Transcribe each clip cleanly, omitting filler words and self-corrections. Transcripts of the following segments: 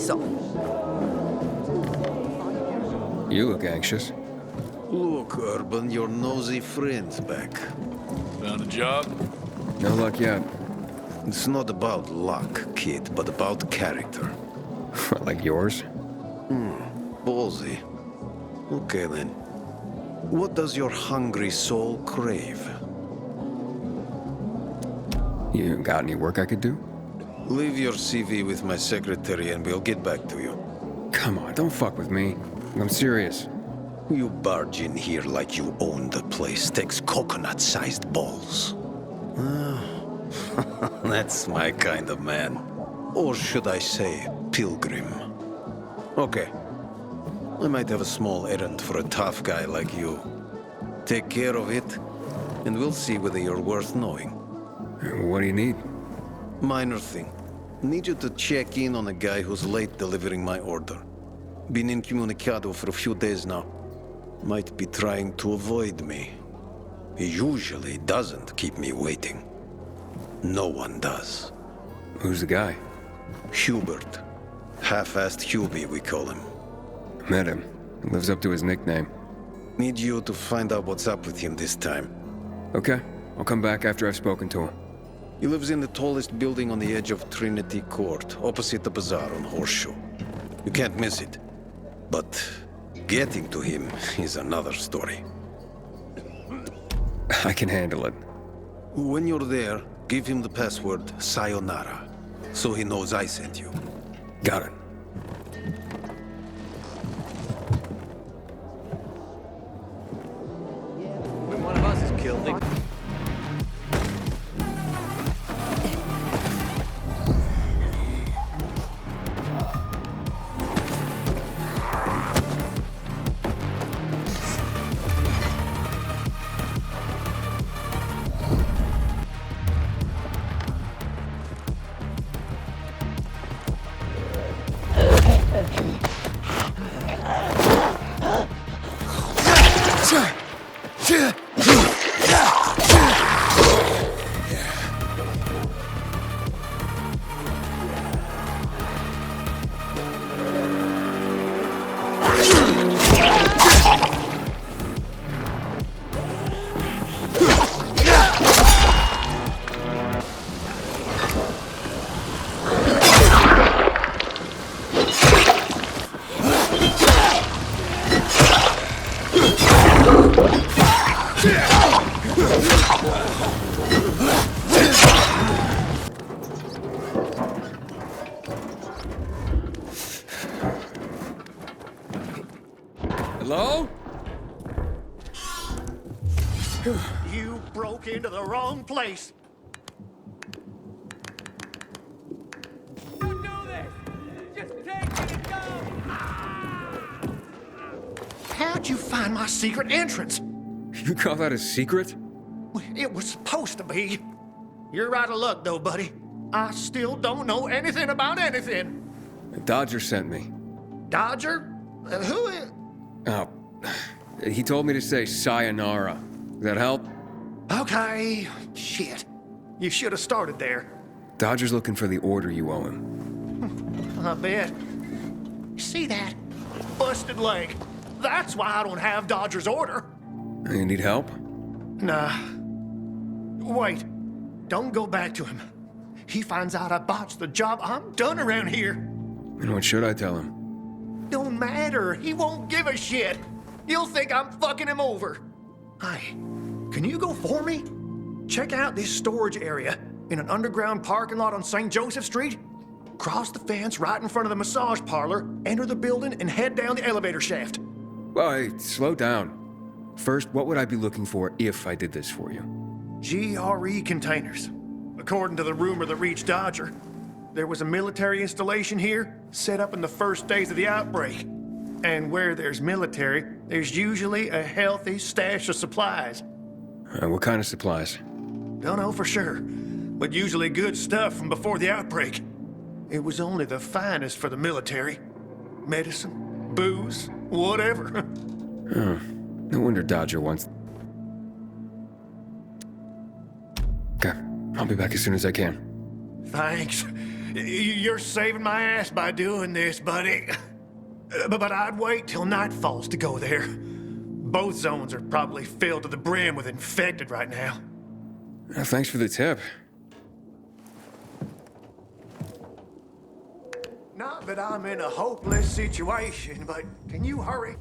so. You look anxious. Look, Urban, your nosy friend's back. Found a job? No luck yet. It's not about luck, kid, but about character. Like yours? Ballsy. Okay then. What does your hungry soul crave? You got any work I could do? Leave your CV with my secretary and we'll get back to you. Come on, don't fuck with me. I'm serious. You barge in here like you own the place. Takes coconut-sized balls. That's my kind of man. Or should I say, pilgrim. Okay. I might have a small errand for a tough guy like you. Take care of it, and we'll see whether you're worth knowing. What do you need? Minor thing. Need you to check in on a guy who's late delivering my order. Been incommunicado for a few days now. Might be trying to avoid me. He usually doesn't keep me waiting. No one does. Who's the guy? Hubert. Half-assed Hubie, we call him. Met him. He lives up to his nickname. Need you to find out what's up with him this time. Okay, I'll come back after I've spoken to him. He lives in the tallest building on the edge of Trinity Court, opposite the bazaar on Horseshoe. You can't miss it. But getting to him is another story. I can handle it. When you're there, give him the password Sayonara, so he knows I sent you. Got it. When one of us is killed, they... Hello? You broke into the wrong place. Don't do this! Just take it and go! How'd you find my secret entrance? You call that a secret? It was supposed to be. You're out of luck, though, buddy. I still don't know anything about anything. Dodger sent me. Dodger? Who is... Oh, he told me to say sayonara. Does that help? Okay. Shit. You should have started there. Dodger's looking for the order you owe him. I bet. See that? Busted leg. That's why I don't have Dodger's order. You need help? Nah. Wait. Don't go back to him. He finds out I botched the job, I'm done around here. And what should I tell him? Don't matter. He won't give a shit. You'll think I'm fucking him over. Hey, can you go for me? Check out this storage area in an underground parking lot on St. Joseph Street. Cross the fence right in front of the massage parlor, enter the building, and head down the elevator shaft. Well, hey, slow down. First, what would I be looking for if I did this for you? GRE containers. According to the rumor that reached Dodger, there was a military installation here set up in the first days of the outbreak. And where there's military, there's usually a healthy stash of supplies. What kind of supplies? Don't know for sure, but usually good stuff from before the outbreak. It was only the finest for the military. Medicine, booze, whatever. No wonder Dodger wants... Okay, I'll be back as soon as I can. Thanks. You're saving my ass by doing this, buddy. But I'd wait till night falls to go there. Both zones are probably filled to the brim with infected right now. Thanks for the tip. Not that I'm in a hopeless situation, but can you hurry?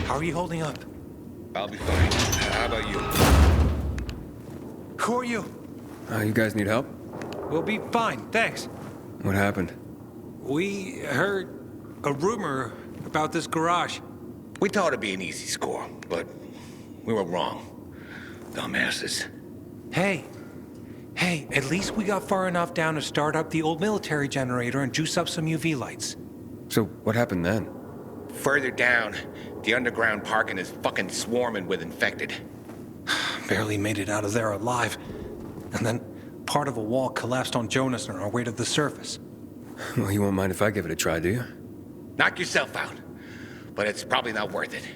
How are you holding up? I'll be fine. How about you? Who are you? You guys need help? We'll be fine, thanks. What happened? We heard a rumor about this garage. We thought it'd be an easy score, but we were wrong. Dumbasses. Hey, at least we got far enough down to start up the old military generator and juice up some UV lights. So, what happened then? Further down, the underground parking is fucking swarming with infected. Barely made it out of there alive. And then part of a wall collapsed on Jonas on our way to the surface. Well, you won't mind if I give it a try, do you? Knock yourself out. But it's probably not worth it.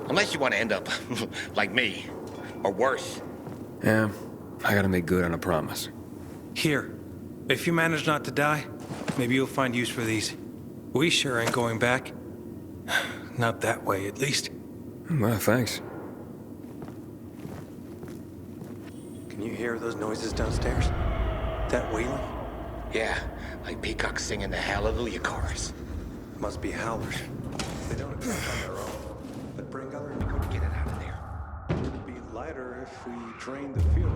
Unless you want to end up like me. Or worse. Yeah, I gotta make good on a promise. Here, if you manage not to die, maybe you'll find use for these. We sure ain't going back. Not that way, at least. Well, thanks. Can you hear those noises downstairs? That wailing? Yeah, like peacocks singing the Hallelujah chorus. Must be howlers. They don't attack on their own, but bring other... Couldn't get it out of there. It'd be lighter if we drained the fuel.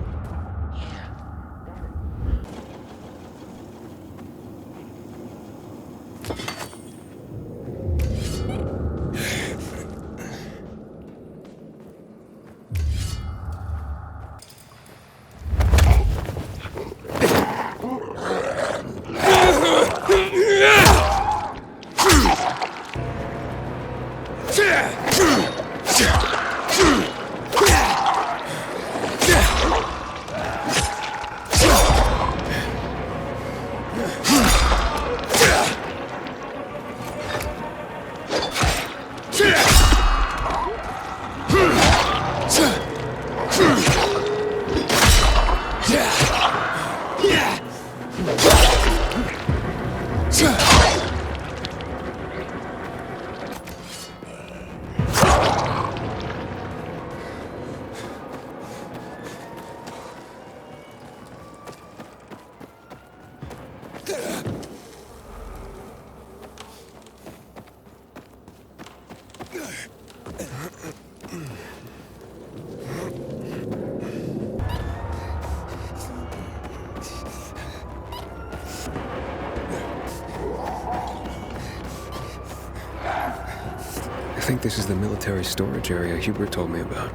I think this is the military storage area Hubert told me about.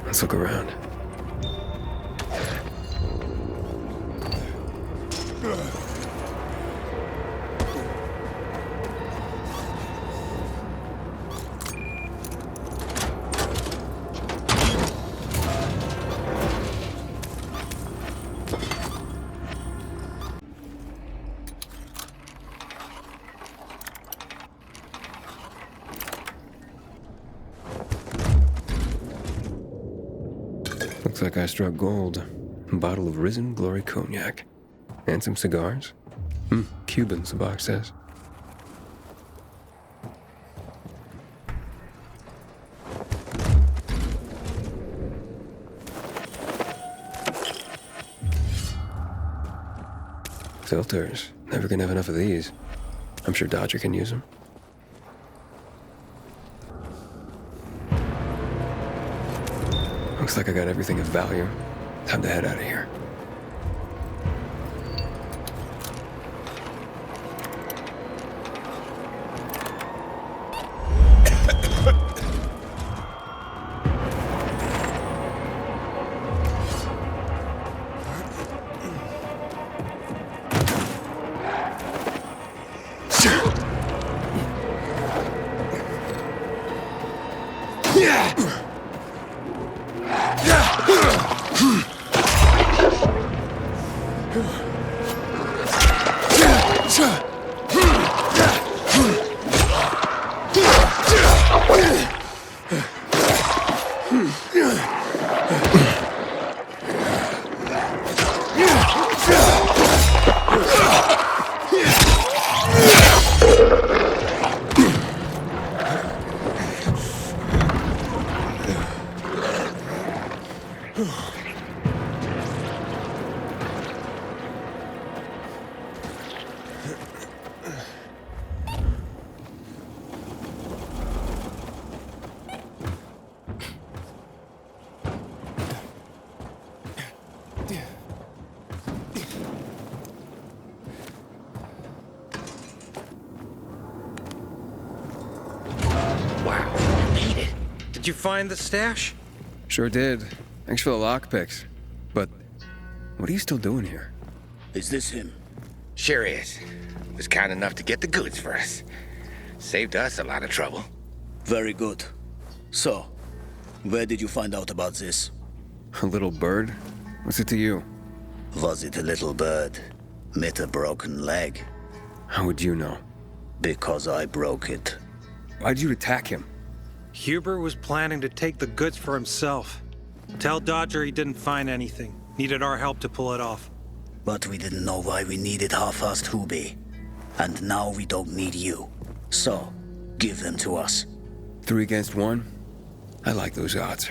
Let's look around. Looks like I struck gold. A bottle of Risen Glory Cognac. And some cigars. Cubans, the box says. Filters. Never gonna have enough of these. I'm sure Dodger can use them. Looks like I got everything of value. Time to head out of here. Wow, you made it. Did you find the stash? Sure did. Thanks for the lockpicks. But what are you still doing here? Is this him? Sure is. Was kind enough to get the goods for us. Saved us a lot of trouble. Very good. So, where did you find out about this? A little bird? What's it to you? Was it a little bird? Met a broken leg? How would you know? Because I broke it. Why'd you attack him? Hubert was planning to take the goods for himself. Tell Dodger he didn't find anything. Needed our help to pull it off. But we didn't know why we needed half-assed Hubie. And now we don't need you. So, give them to us. 3 against 1? I like those odds.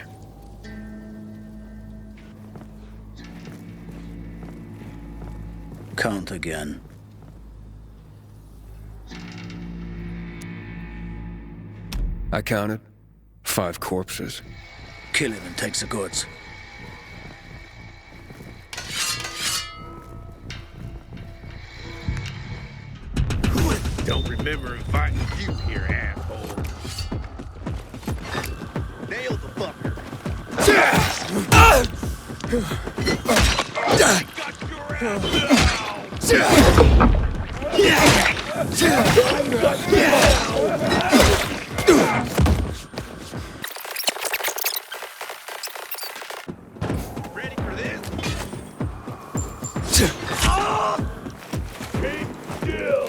Count again. I counted 5 corpses. Kill him and take the goods. Don't remember inviting you here, asshole. Nail the fucker. Ready for this? Keep still.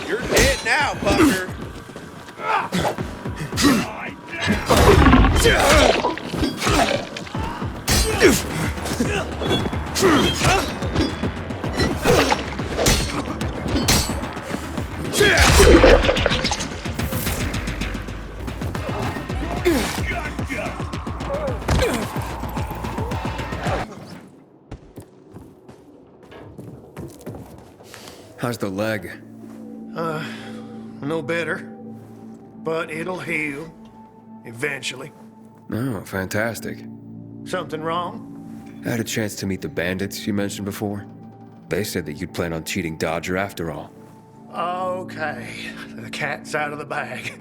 You're dead now, fucker. How's the leg? No better. But it'll heal. Eventually. Oh, fantastic. Something wrong? I had a chance to meet the bandits you mentioned before. They said that you'd plan on cheating Dodger after all. Okay. The cat's out of the bag.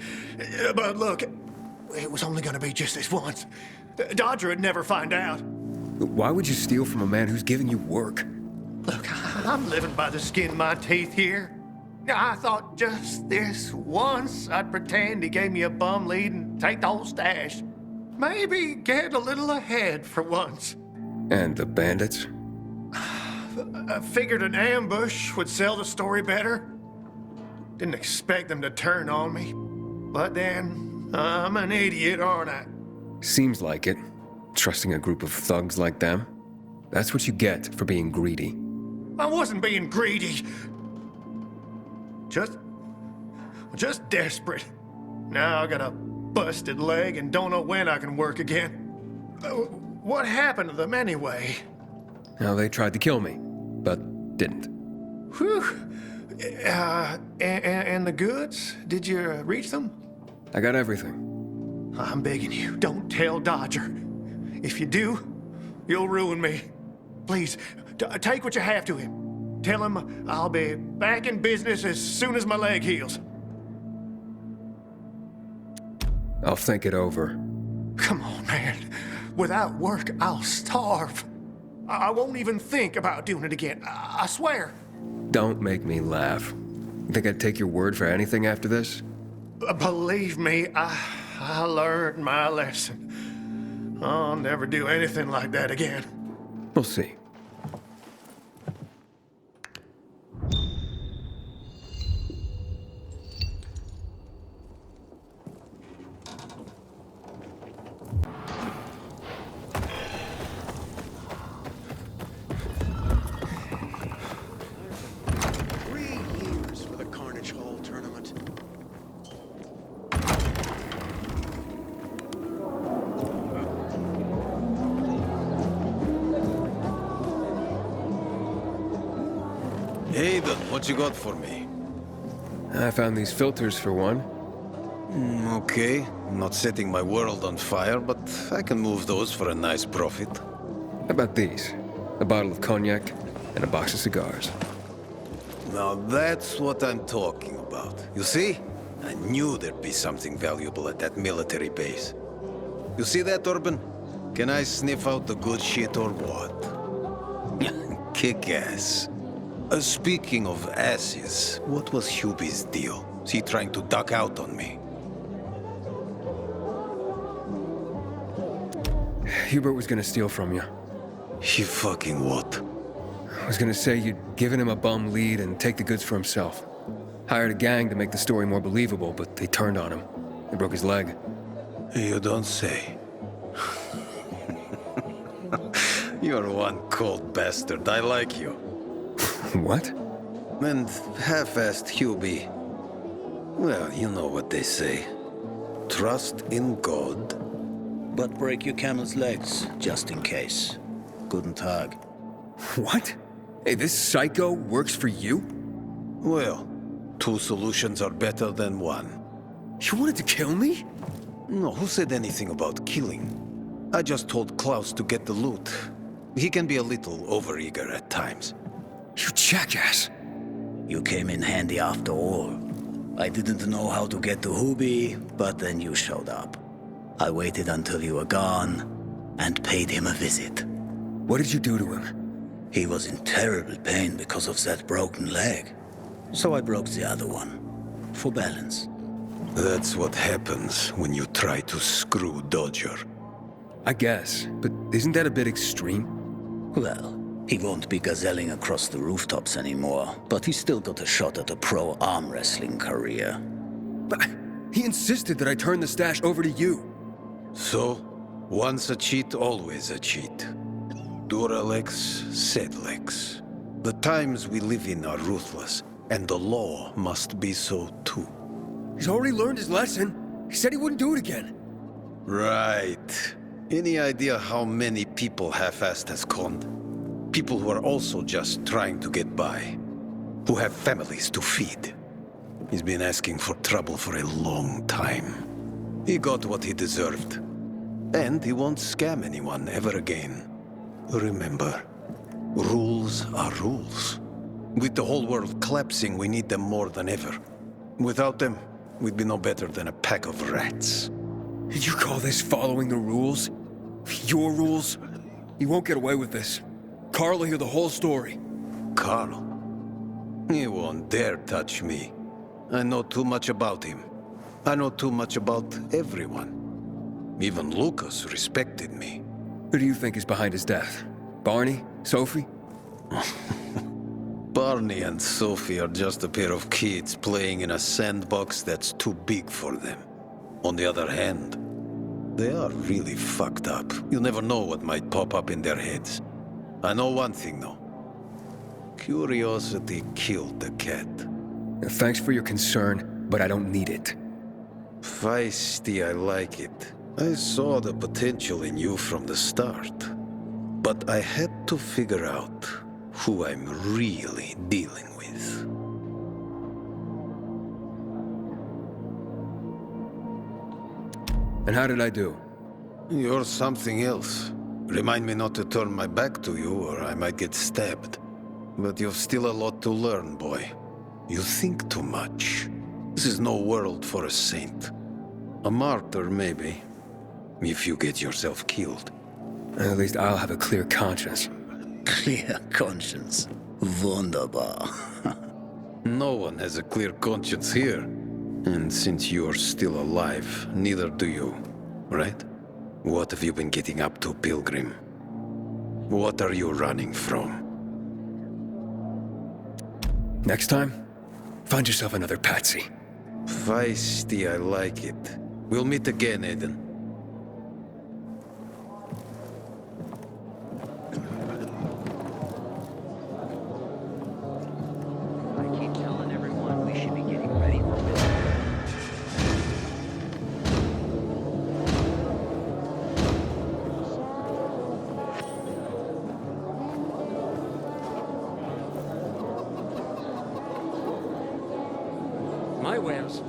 But look, it was only gonna be just this once. Dodger would never find out. Why would you steal from a man who's giving you work? Look, I'm living by the skin of my teeth here. I thought just this once I'd pretend he gave me a bum lead and take the whole stash. Maybe get a little ahead for once. And the bandits? I figured an ambush would sell the story better. Didn't expect them to turn on me. But then, I'm an idiot, aren't I? Seems like it. Trusting a group of thugs like them. That's what you get for being greedy. I wasn't being greedy. Just desperate. Now I got a busted leg and don't know when I can work again. What happened to them anyway? Now, they tried to kill me, but didn't. Whew. And the goods? Did you reach them? I got everything. I'm begging you, don't tell Dodger. If you do, you'll ruin me. Please, take what you have to him. Tell him I'll be back in business as soon as my leg heals. I'll think it over. Come on, man. Without work, I'll starve. I won't even think about doing it again. I swear. Don't make me laugh. You think I'd take your word for anything after this? Believe me, I learned my lesson. I'll never do anything like that again. We'll see. For the Carnage Hall tournament. Hey, then, what you got for me? I found these filters for one. Okay, I'm not setting my world on fire, but I can move those for a nice profit. How about these? A bottle of cognac and a box of cigars. Now that's what I'm talking about. You see? I knew there'd be something valuable at that military base. You see that, Urban? Can I sniff out the good shit or what? Kick ass. Speaking of asses, what was Hubie's deal? Is he trying to duck out on me? Hubert was gonna steal from you. He fucking what? I was gonna say you'd given him a bum lead and take the goods for himself. Hired a gang to make the story more believable, but they turned on him. They broke his leg. You don't say. You're one cold bastard. I like you. What? And half-assed Hubie. Well, you know what they say. Trust in God. But break your camel's legs, just in case. Guten Tag. What? Hey, this psycho works for you? Well, two solutions are better than one. You wanted to kill me? No, who said anything about killing? I just told Klaus to get the loot. He can be a little overeager at times. You jackass. You came in handy after all. I didn't know how to get to Hubie, but then you showed up. I waited until you were gone and paid him a visit. What did you do to him? He was in terrible pain because of that broken leg. So I broke the other one. For balance. That's what happens when you try to screw Dodger. I guess, but isn't that a bit extreme? Well, he won't be gazelling across the rooftops anymore, but he's still got a shot at a pro arm wrestling career. But he insisted that I turn the stash over to you. So, once a cheat, always a cheat. Duralex, said Lex. The times we live in are ruthless, and the law must be so too. He's already learned his lesson. He said he wouldn't do it again. Right. Any idea how many people half-assed has conned? People who are also just trying to get by. Who have families to feed. He's been asking for trouble for a long time. He got what he deserved. And he won't scam anyone ever again. Remember, rules are rules. With the whole world collapsing, we need them more than ever. Without them, we'd be no better than a pack of rats. Did you call this following the rules? Your rules? You won't get away with this. Carl will hear the whole story. Carl? He won't dare touch me. I know too much about him. I know too much about everyone. Even Lucas respected me. Who do you think is behind his death? Barney? Sophie? Barney and Sophie are just a pair of kids playing in a sandbox that's too big for them. On the other hand, they are really fucked up. You never know what might pop up in their heads. I know one thing, though. Curiosity killed the cat. Thanks for your concern, but I don't need it. Feisty, I like it. I saw the potential in you from the start. But I had to figure out who I'm really dealing with. And how did I do? You're something else. Remind me not to turn my back to you, or I might get stabbed. But you've still a lot to learn, boy. You think too much. This is no world for a saint. A martyr, maybe, if you get yourself killed. At least I'll have a clear conscience. Clear conscience. Wunderbar. No one has a clear conscience here. And since you're still alive, neither do you, right? What have you been getting up to, Pilgrim? What are you running from? Next time, find yourself another patsy. Feisty, I like it. We'll meet again, Aiden. I keep telling everyone we should be getting ready for business. My whims.